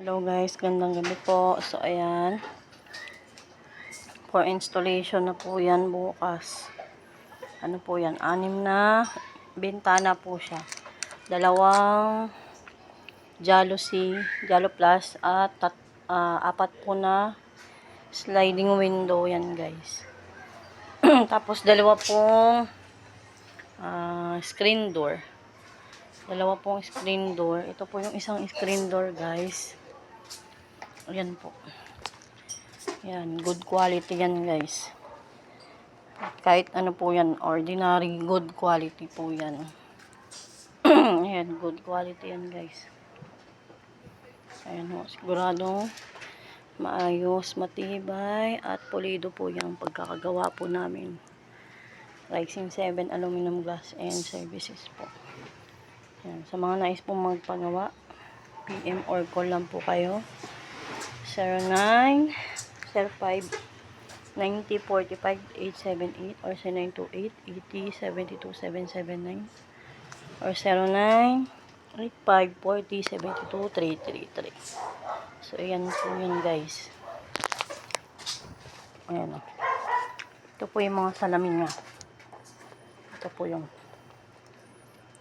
Hello guys, gandang gabi po. So ayan, for installation na po yan bukas. Ano po yan, 6 na bintana po siya. Dalawang Jalo Plus at 4 po na sliding window yan guys. Tapos dalawa pong screen door. Dalawa pong screen door. Ito po yung isang screen door guys. Ayan po. Yan, good quality yan guys. Kahit ano po yan, ordinary good quality po yan. Ayan, good quality yan guys. Ayan o, siguradong maayos, matibay, at pulido po yung pagkakagawa po namin. Rising 7 aluminum glass and services po. Ayan, sa mga nais pong magpagawa, PM or call lang po kayo. 0905-9045-878 or 0928-80-72779 or 0985-40-72333. So, ayan po yun guys. Ayan o. Ito po yung mga salamin nga. Ito po yung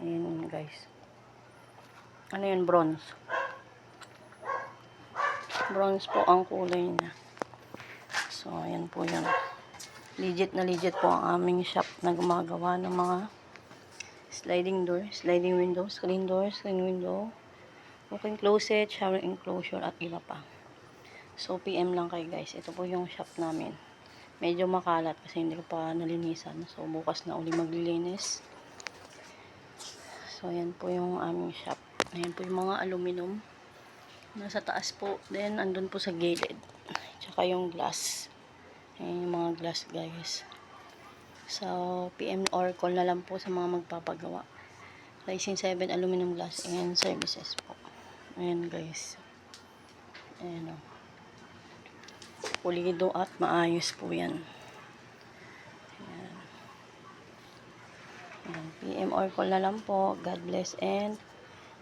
ayan guys. Ano yun? Bronze. Bronze po ang kulay niya. So, ayan po yun. Legit na legit po ang aming shop na gumagawa ng mga sliding door, sliding window, screen door, screen window, walk-in closet, shower enclosure, at iba pa. So, PM lang kayo guys. Ito po yung shop namin. Medyo makalat kasi hindi ko pa nalinisan. So, bukas na uli maglilinis. So, ayan po yung aming shop. Ayan po yung mga aluminum. Nasa taas po. Then, andun po sa gilid. Tsaka yung glass. Ayan yung mga glass guys. So, PM or call na lang po sa mga magpapagawa. Rising 7 aluminum glass and services po. Ayan guys. Ayan o. Pulido at maayos po yan. Ayan. Ayan. PM or call na lang po. God bless and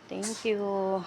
thank you.